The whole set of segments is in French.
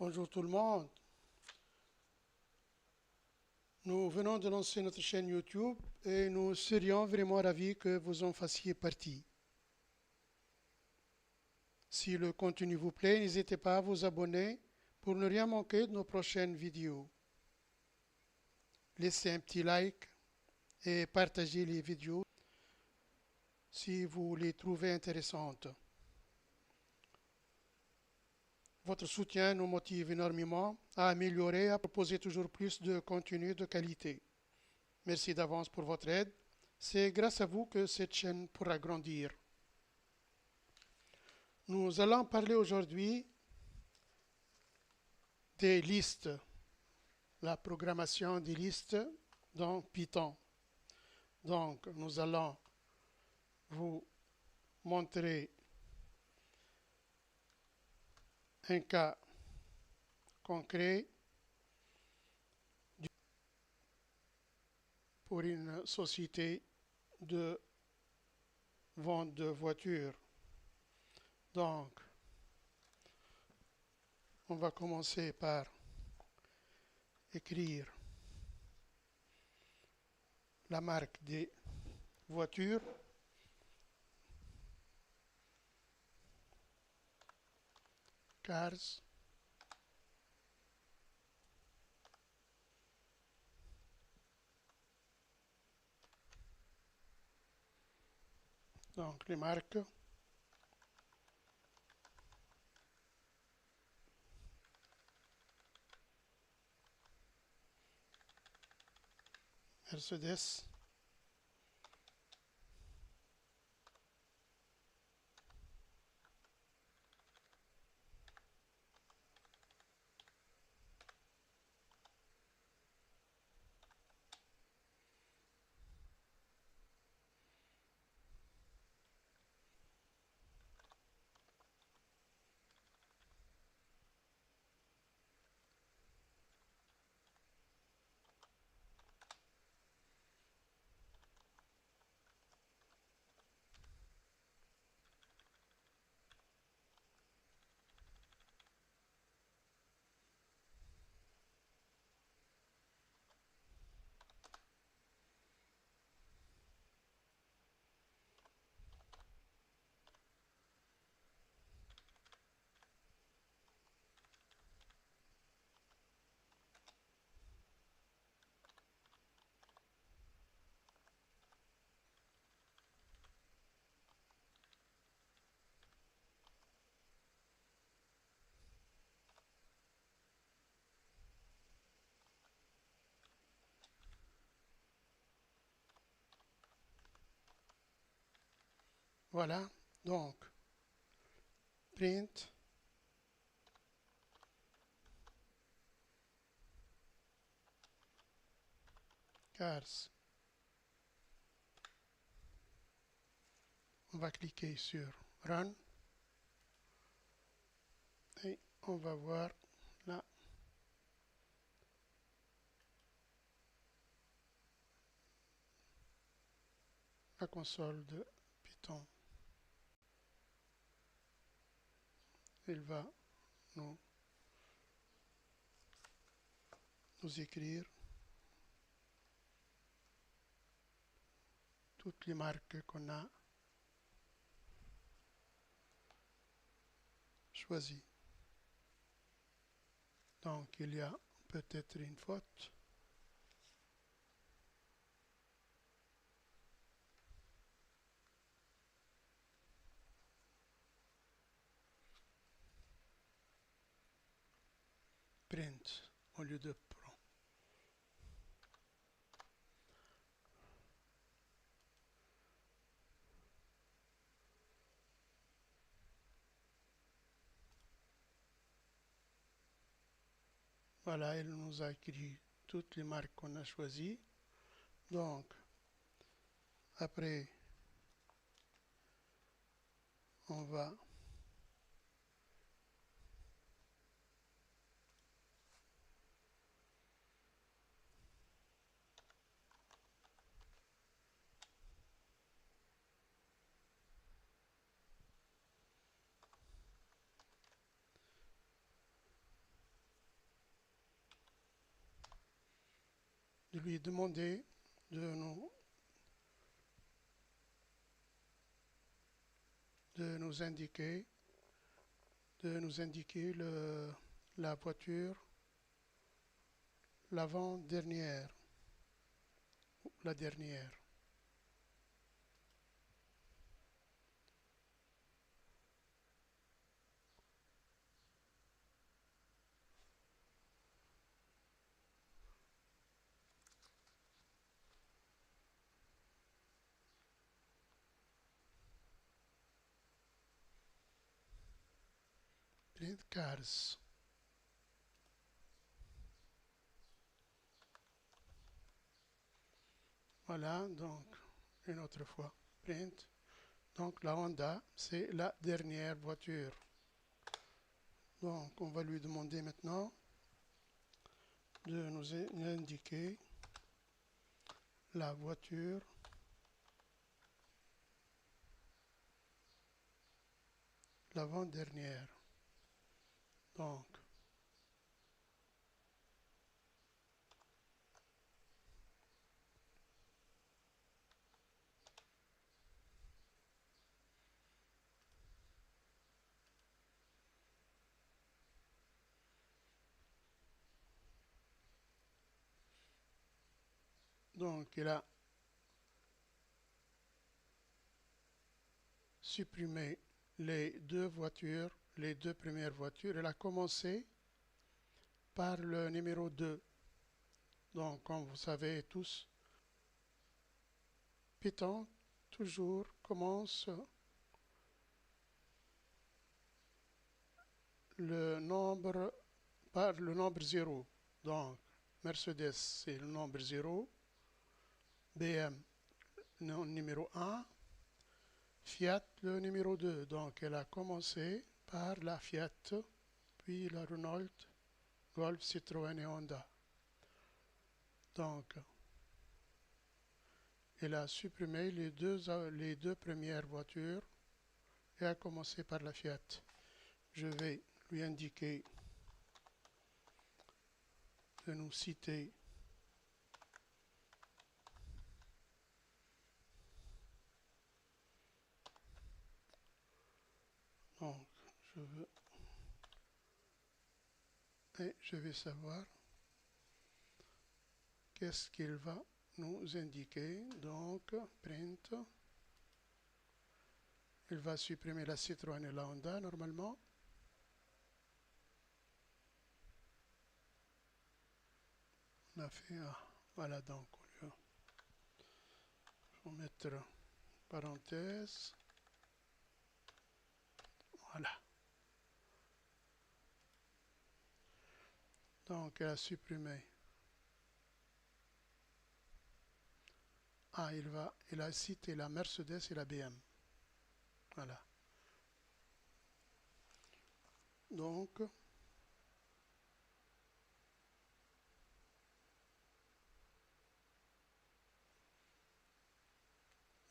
Bonjour tout le monde. Nous venons de lancer notre chaîne YouTube et nous serions vraiment ravis que vous en fassiez partie. Si le contenu vous plaît, n'hésitez pas à vous abonner pour ne rien manquer de nos prochaines vidéos. Laissez un petit like et partagez les vidéos si vous les trouvez intéressantes. Votre soutien nous motive énormément à améliorer et à proposer toujours plus de contenu de qualité. Merci d'avance pour votre aide. C'est grâce à vous que cette chaîne pourra grandir. Nous allons parler aujourd'hui des listes, la programmation des listes dans Python. Donc, nous allons vous montrer un cas concret pour une société de vente de voitures. Donc, on va commencer par écrire la marque des voitures. Cars. Donc, les marques. Mercedes. Voilà. Donc, print. Cars. On va cliquer sur Run. Et on va voir là la console de Python. Il va nous écrire toutes les marques qu'on a choisies. Donc, il y a peut-être une faute. Print au lieu de prend. Voilà, il nous a écrit toutes les marques qu'on a choisies. Donc, après, on va lui demander de nous indiquer, la voiture l'avant-dernière, la dernière. Print cars. Voilà, donc, une autre fois. Print. Donc, la Honda, c'est la dernière voiture. Donc, on va lui demander maintenant de nous indiquer la voiture l'avant-dernière. Donc, il a supprimé les deux voitures, les deux premières voitures. Il a commencé par le numéro 2. Donc, comme vous savez tous, Python toujours commence le nombre par le nombre 0. Donc, Mercedes, c'est le nombre 0. BM, le numéro 1. Fiat, le numéro 2. Donc, elle a commencé par la Fiat, puis la Renault, Golf, Citroën et Honda. Donc, elle a supprimé les deux premières voitures et a commencé par la Fiat. Je vais lui indiquer de nous citer donc je vais savoir qu'est-ce qu'il va nous indiquer. Donc print, il va supprimer la Citroën et la Honda normalement. On a fait voilà, donc je vais mettre parenthèse. Voilà. Donc, elle a supprimé. Il a cité la Mercedes et la BM. Voilà. Donc,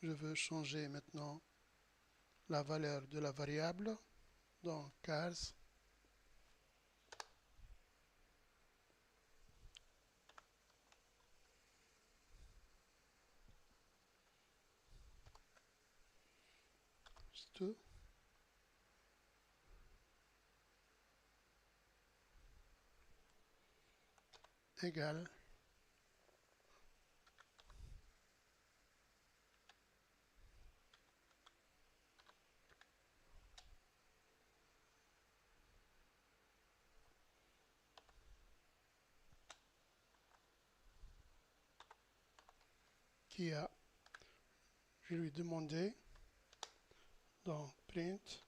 je veux changer maintenant la valeur de la variable. Donc, cars. Égal qui a, je lui demandé, donc print,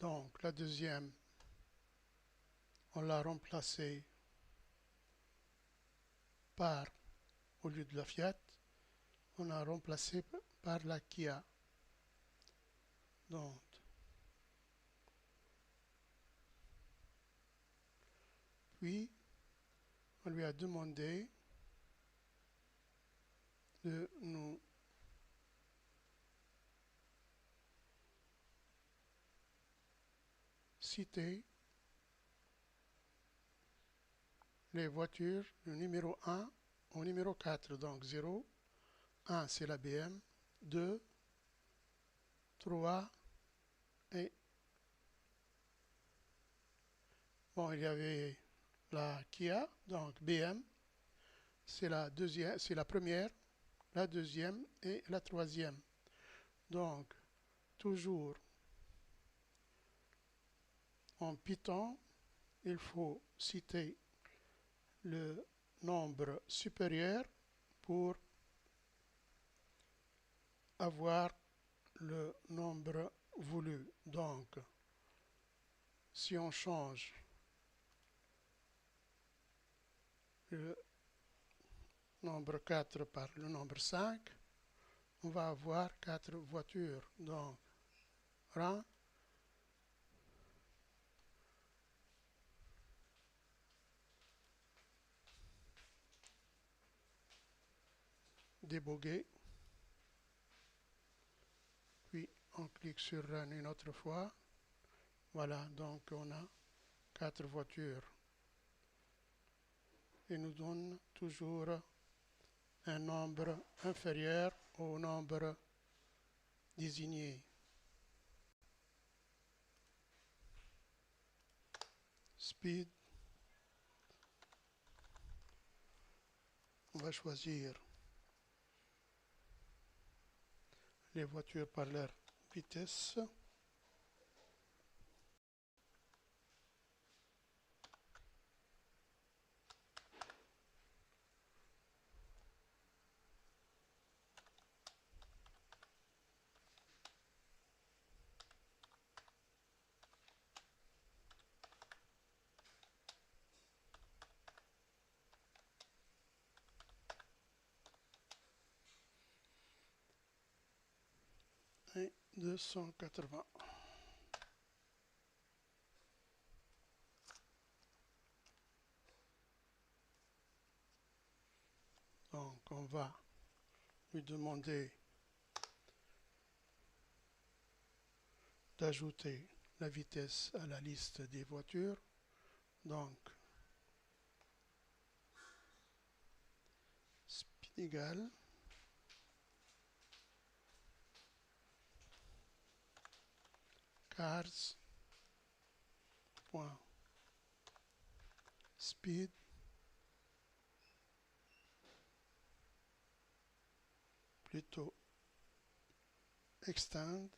Donc la deuxième, on l'a remplacée par, au lieu de la Fiat, on a remplacé par la Kia. Donc, puis, on lui a demandé de nous citer les voitures du numéro 1 au numéro 4. Donc 0, 1 c'est la BM, 2, 3 et bon, il y avait la Kia, donc BM, c'est la deuxième, c'est la première, la deuxième et la troisième. Donc toujours en Python, il faut citer le nombre supérieur pour avoir le nombre voulu. Donc, si on change le nombre 4 par le nombre 5, on va avoir 4 voitures. Donc, rang, déboguer, puis on clique sur Run une autre fois. Voilà, donc on a 4 voitures. Et nous donne toujours un nombre inférieur au nombre désigné. Speed, on va choisir les voitures par leur vitesse. Et 280. Donc on va lui demander d'ajouter la vitesse à la liste des voitures. Donc speed égale cars.speed plutôt extend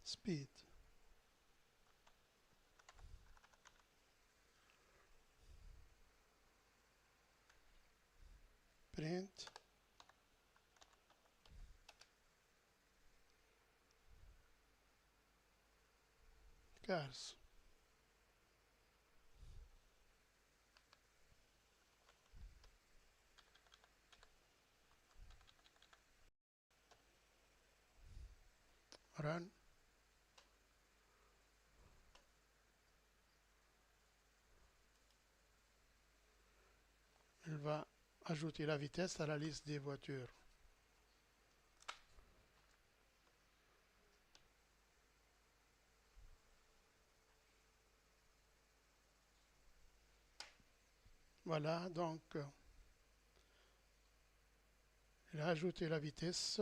speed. Print cars. Run. Il va ajouter la vitesse à la liste des voitures. Voilà, donc il a ajouté la vitesse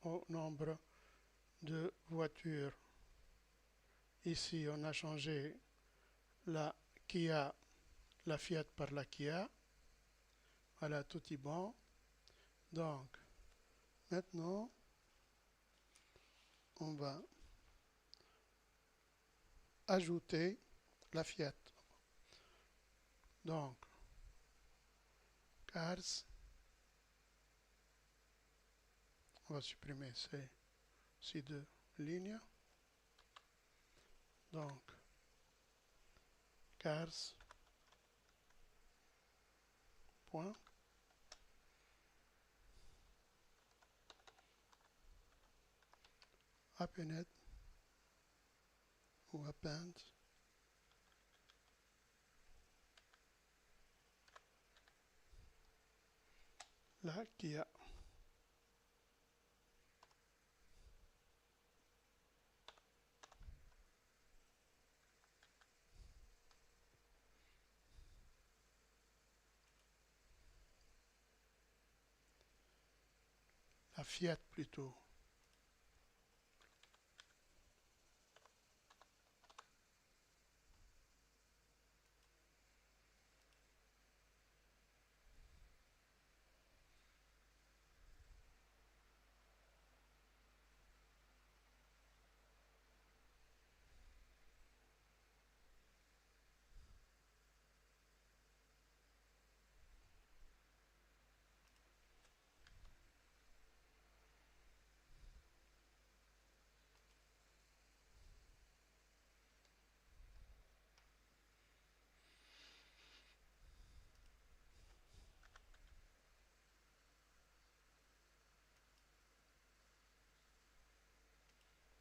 au nombre de voitures. Ici, on a changé la Kia, la Fiat par la Kia. Voilà, tout est bon. Donc, maintenant, on va ajouter la Fiat. Donc, cars, on va supprimer ces deux lignes. Donc, cars, point, append ou append, là qui a la Fiat plutôt.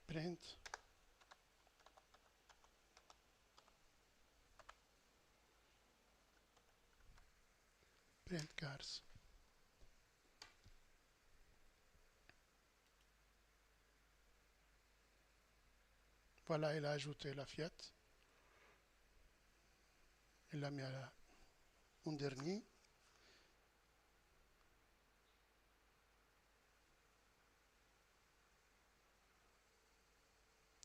Print, print cars. Voilà, il a ajouté la Fiat. Il l'a mis en dernier.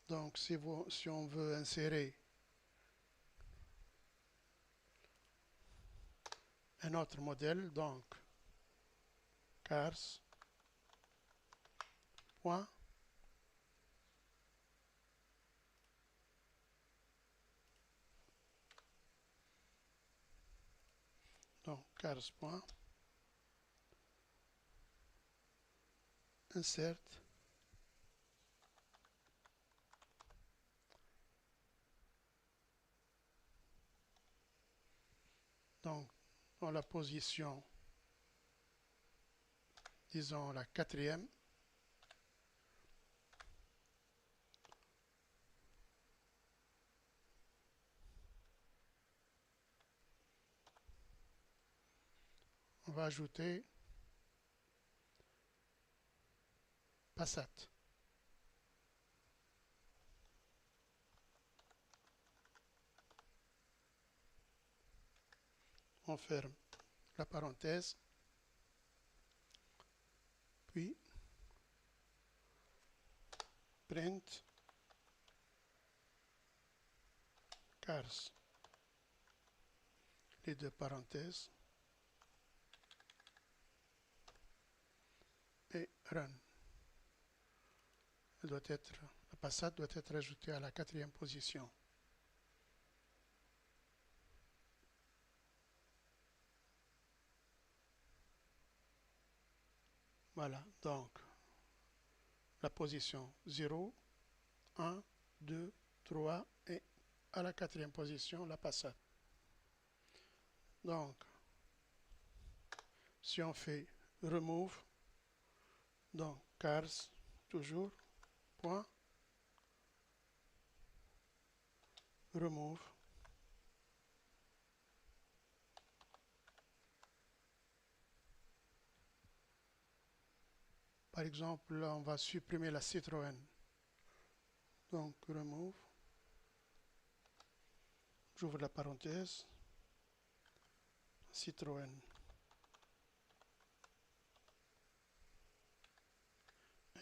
Donc, si on veut insérer un autre modèle, donc, cars, point, donc, cars, point, insert, donc, dans la position, disons la quatrième, on va ajouter Passat. On ferme la parenthèse, puis print cars, les deux parenthèses, et run. La Passat doit être ajoutée à la quatrième position. Voilà, donc la position 0, 1, 2, 3 et à la quatrième position, la Passat. Donc, si on fait remove, donc cars, toujours, point, remove, par exemple, là, on va supprimer la Citroën. Donc, remove, j'ouvre la parenthèse, Citroën.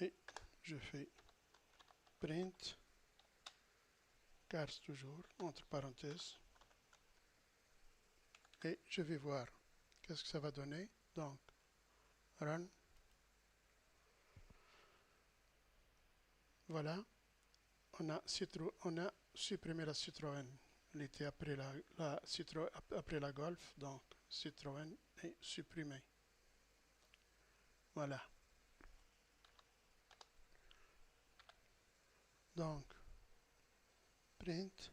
Et je fais print, cars toujours, entre parenthèses. Et je vais voir qu'est-ce que ça va donner. Donc, run. Voilà, on a supprimé la Citroën. il était après après la Golf, donc Citroën est supprimé. Voilà. Donc, print.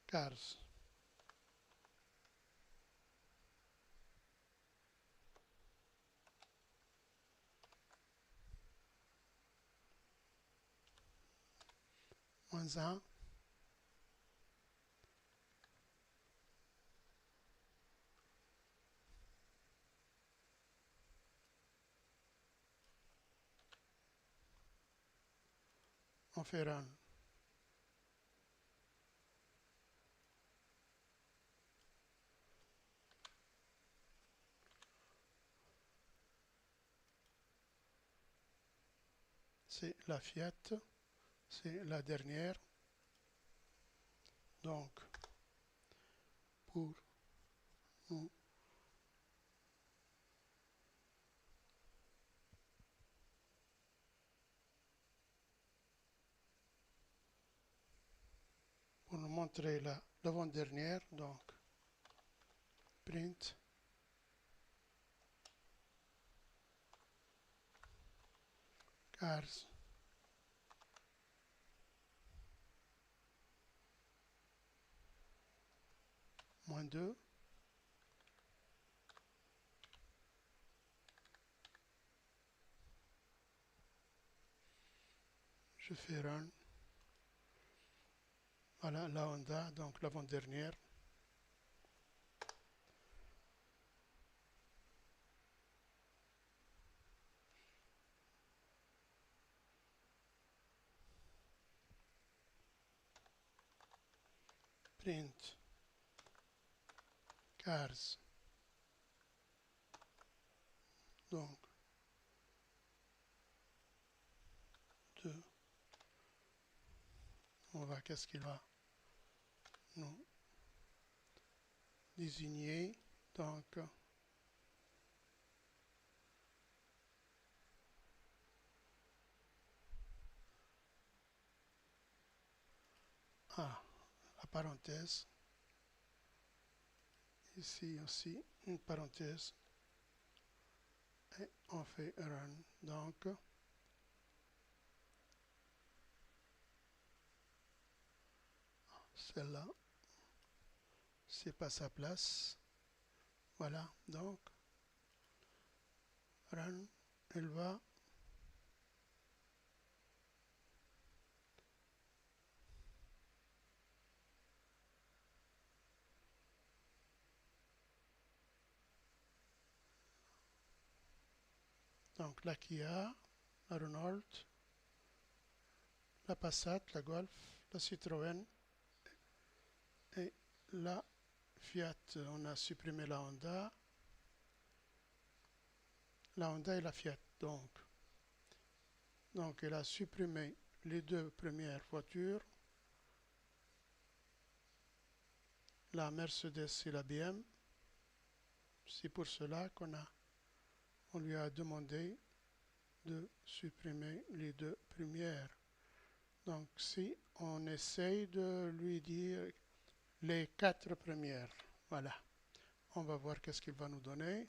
Cars. -1. On fait run. C'est la Fiat. C'est la dernière. Donc, pour nous montrer l'avant-dernière, donc print cars -2. Je fais run. Voilà la Honda, donc l'avant-dernière. Print cars, donc 2. On va qu'est-ce qu'il va nous désigner, donc la parenthèse, ici aussi une parenthèse, et on fait run, donc celle-là c'est pas sa place. Voilà, donc run, elle va donc la Kia, la Renault, la Passat, la Golf, la Citroën et la Fiat. On a supprimé la Honda et la Fiat. Donc elle a supprimé les deux premières voitures, la Mercedes et la BM. C'est pour cela on lui a demandé de supprimer les deux premières. Donc si on essaye de lui dire les 4 premières, voilà, on va voir qu'est-ce qu'il va nous donner.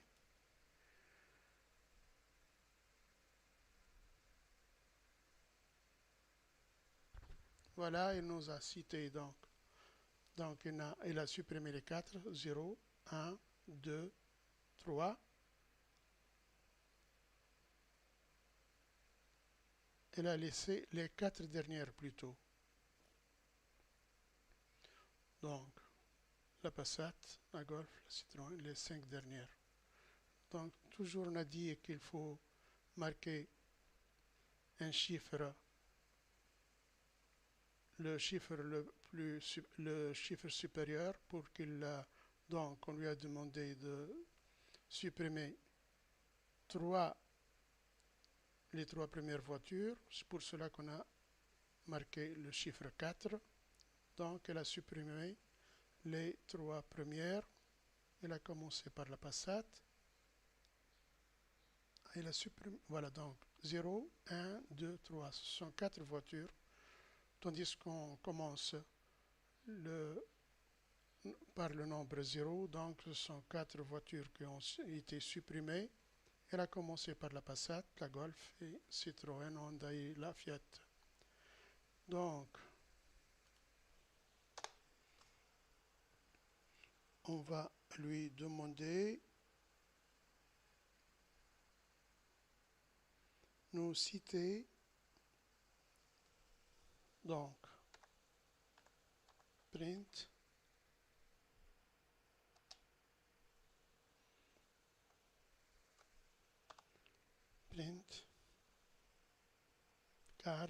Voilà, il nous a cité donc il a supprimé les 4, 0, 1, 2, 3. Elle a laissé les 4 dernières plutôt. Donc, la Passat, la Golf, la Citroën, les 5 dernières. Donc, toujours on a dit qu'il faut marquer un chiffre, le chiffre supérieur pour donc on lui a demandé de supprimer les 3 premières voitures. C'est pour cela qu'on a marqué le chiffre 4. Donc elle a supprimé les 3 premières. Elle a commencé par la Passat. Elle a supprimé. Voilà, donc 0, 1, 2, 3. Ce sont 4 voitures. Tandis qu'on commence le, par le nombre 0. Donc ce sont 4 voitures qui ont été supprimées. Elle a commencé par la Passat, la Golf et Citroën, Honda et la Fiat. Donc, on va lui demander nous citer. Donc, print cars,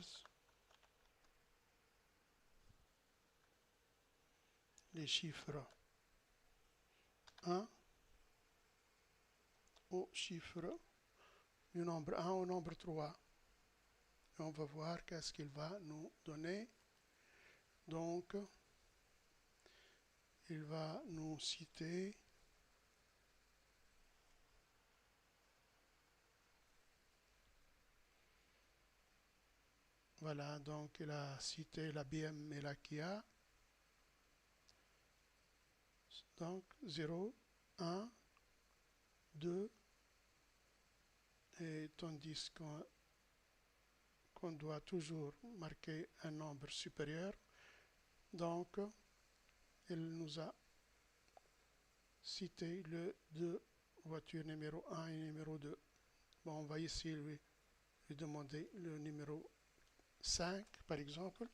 les chiffres 1 au chiffre du nombre 1 au nombre 3. Et on va voir qu'est-ce qu'il va nous donner. Donc, il va nous citer voilà, donc il a cité la BM et la Kia. Donc 0, 1, 2, et tandis qu'on doit toujours marquer un nombre supérieur. Donc, il nous a cité le 2 voiture numéro 1 et numéro 2. Bon, on va ici lui demander le numéro 5, par exemple.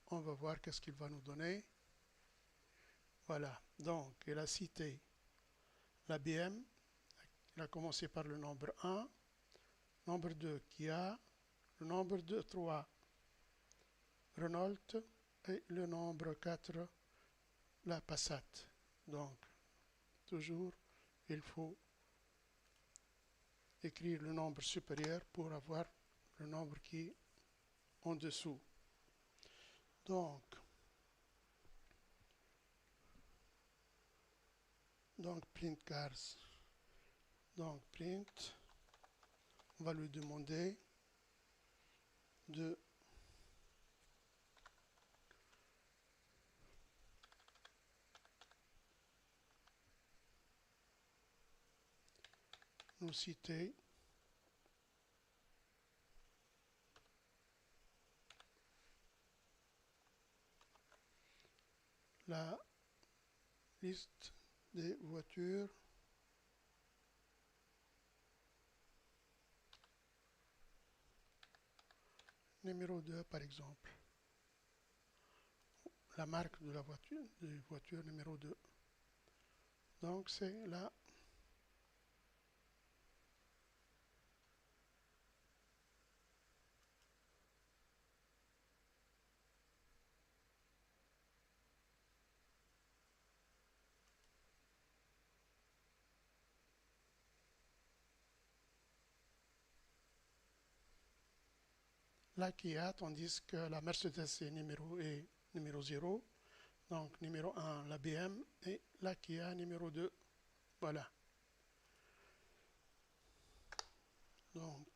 On va voir qu'est-ce qu'il va nous donner. Voilà, donc il a cité la BM. Il a commencé par le nombre 1, nombre 2 Kia, le nombre 2, 3 Renault et le nombre 4 la Passat. Donc, toujours, il faut écrire le nombre supérieur pour avoir le nombre qui est en dessous. Donc print cars. Donc print, on va lui demander de nous citer la liste des voitures numéro 2 par exemple. La marque de la voiture numéro 2. Donc c'est la Kia, tandis que la Mercedes est numéro 0. Donc numéro 1 la BM et la Kia numéro 2. Voilà. Donc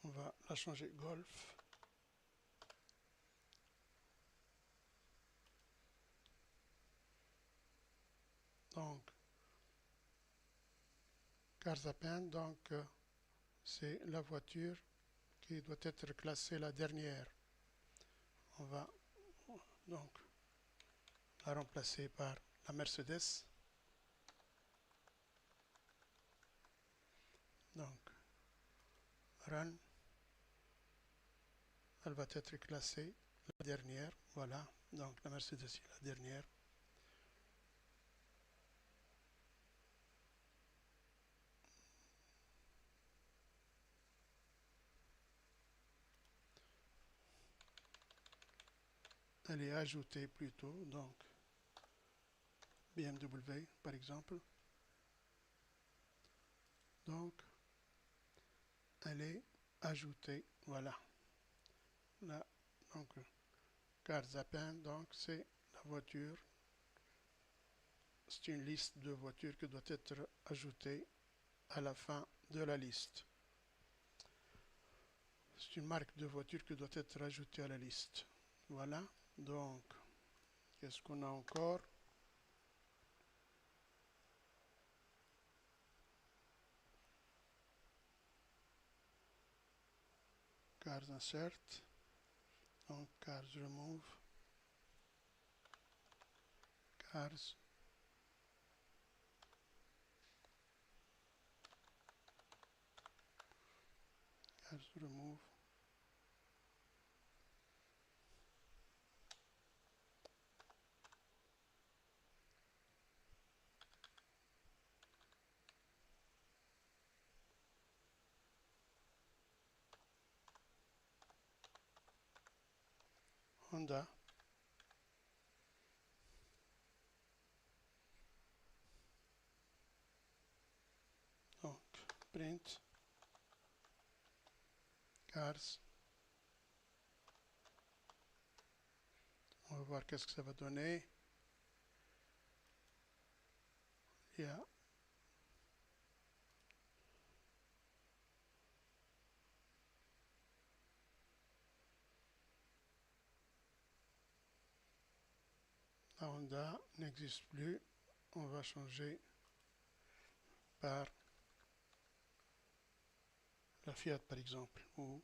on va la changer Golf. Donc cars à peine, donc c'est la voiture qui doit être classée la dernière. On va donc la remplacer par la Mercedes. Donc run, elle va être classée la dernière. Voilà, donc la Mercedes est la dernière. Elle est ajoutée plutôt, donc BMW par exemple. Donc elle est ajoutée. Voilà. Là, donc, car Zapin, donc, c'est la voiture. C'est une liste de voitures qui doit être ajoutée à la fin de la liste. C'est une marque de voiture qui doit être ajoutée à la liste. Voilà. Donc, qu'est-ce qu'on a encore? Cars insert. Donc, cars remove. Cars. Cars remove. Honda. Donc, print. Cars. On va voir qu'est-ce que ça va donner. Il y a la Honda n'existe plus. On va changer par la Fiat par exemple ou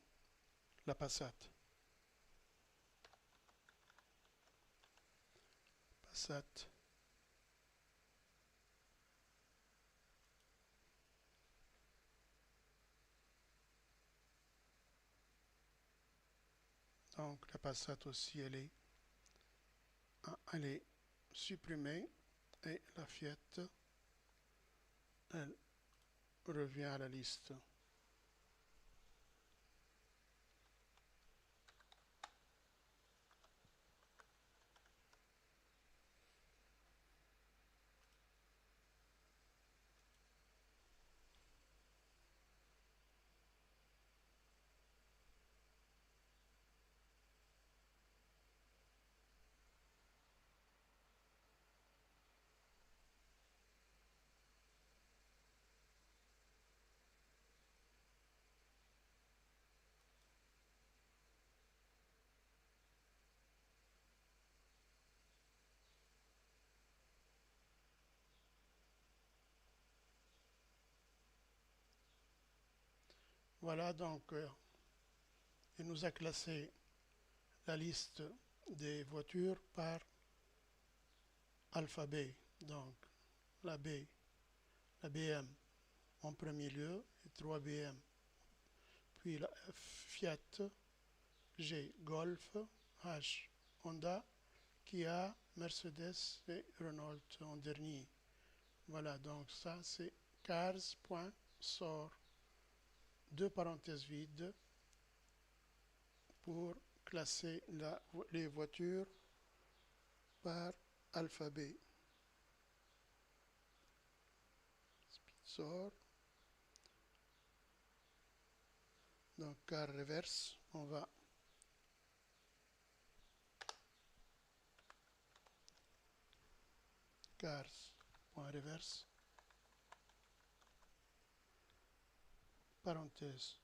la Passat. Passat. Donc la Passat aussi elle est supprimée et la Fiat elle revient à la liste. Voilà donc il nous a classé la liste des voitures par alphabet. Donc la B, la BM en premier lieu, et 3 BM, puis la Fiat, G, Golf, H, Honda, Kia, Mercedes et Renault en dernier. Voilà, donc ça c'est cars.sort, deux parenthèses vides pour classer les voitures par alphabet. Sort. Donc car reverse, on va cars.reverse, parenthèse,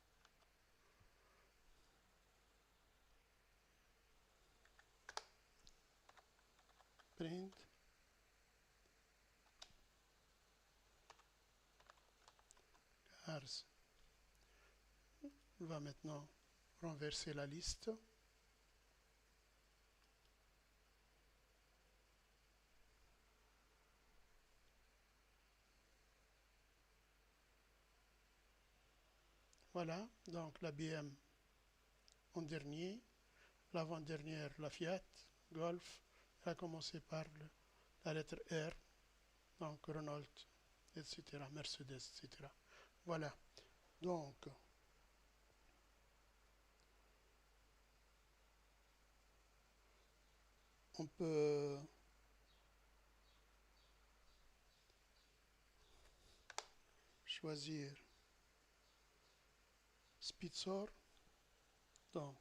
print, cars va maintenant renverser la liste. Voilà, donc la BM en dernier, l'avant-dernière, la Fiat, Golf, elle a commencé par la lettre R, donc Renault, etc., Mercedes, etc. Voilà, donc on peut choisir Spitzer. Donc,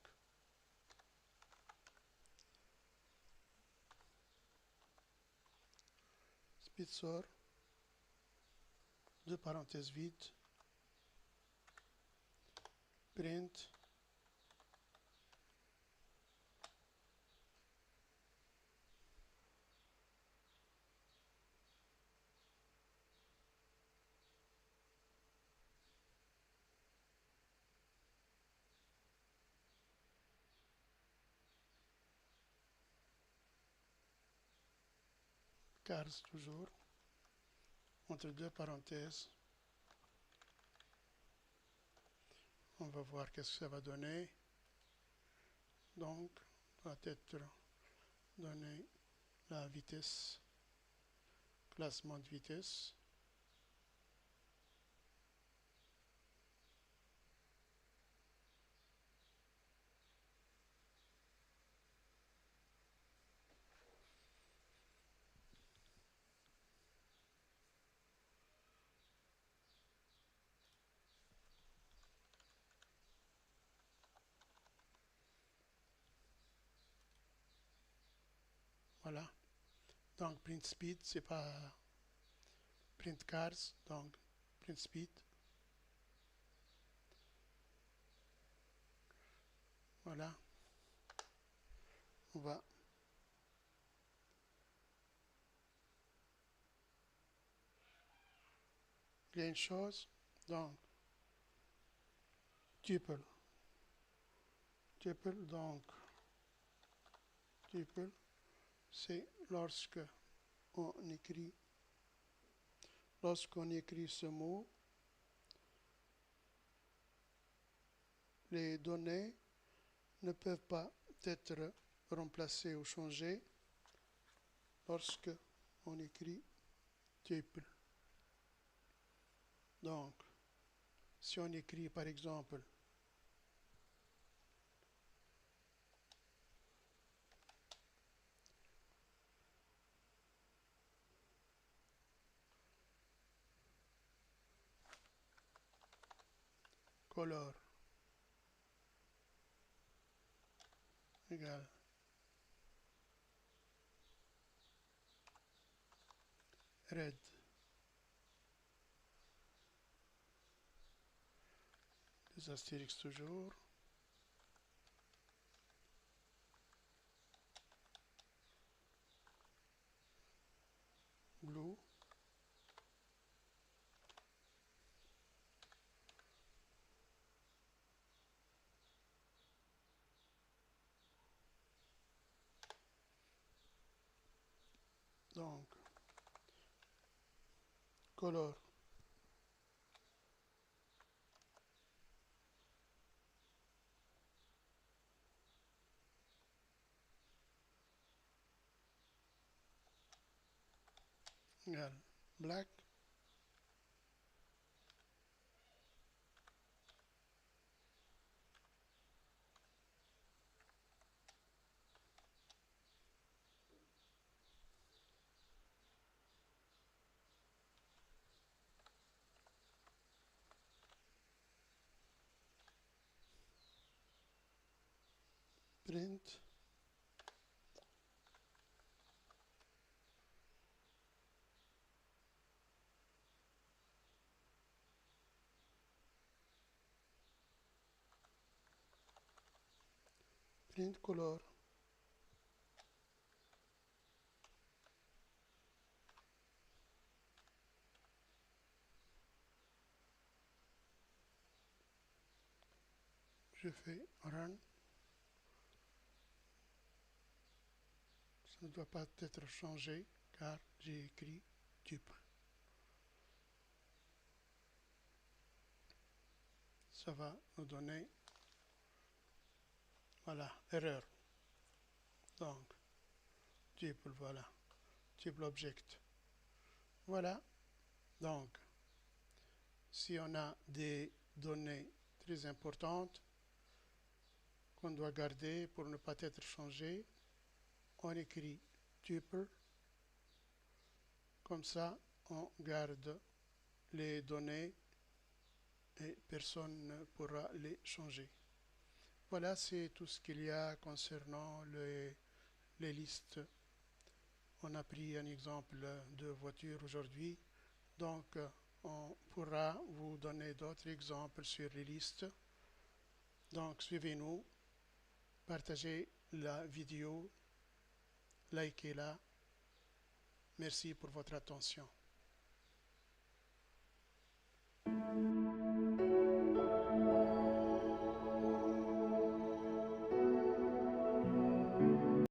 Spitzer, deux parenthèses vides, print, cars toujours, entre deux parenthèses. On va voir qu'est-ce que ça va donner. Donc, doit être donné la vitesse, classement de vitesse. Voilà. Donc, print speed, c'est pas print cars, donc print speed. Voilà. On va il y a une chose, donc tuple. Tuple, donc tuple, c'est lorsqu'on écrit ce mot, les données ne peuvent pas être remplacées ou changées lorsque on écrit tuple. Donc, si on écrit par exemple color égale red, les astérix toujours, blue, donc color égale black, print, print color, je fais run, ça ne doit pas être changé car j'ai écrit tuple. Ça va nous donner, voilà, erreur. Donc, tuple, voilà, tuple object. Voilà, donc, si on a des données très importantes qu'on doit garder pour ne pas être changées, on écrit tuple, comme ça on garde les données et personne ne pourra les changer. Voilà, c'est tout ce qu'il y a concernant les listes. On a pris un exemple de voiture aujourd'hui, donc on pourra vous donner d'autres exemples sur les listes. Donc suivez-nous, partagez la vidéo, likez-la. Merci pour votre attention.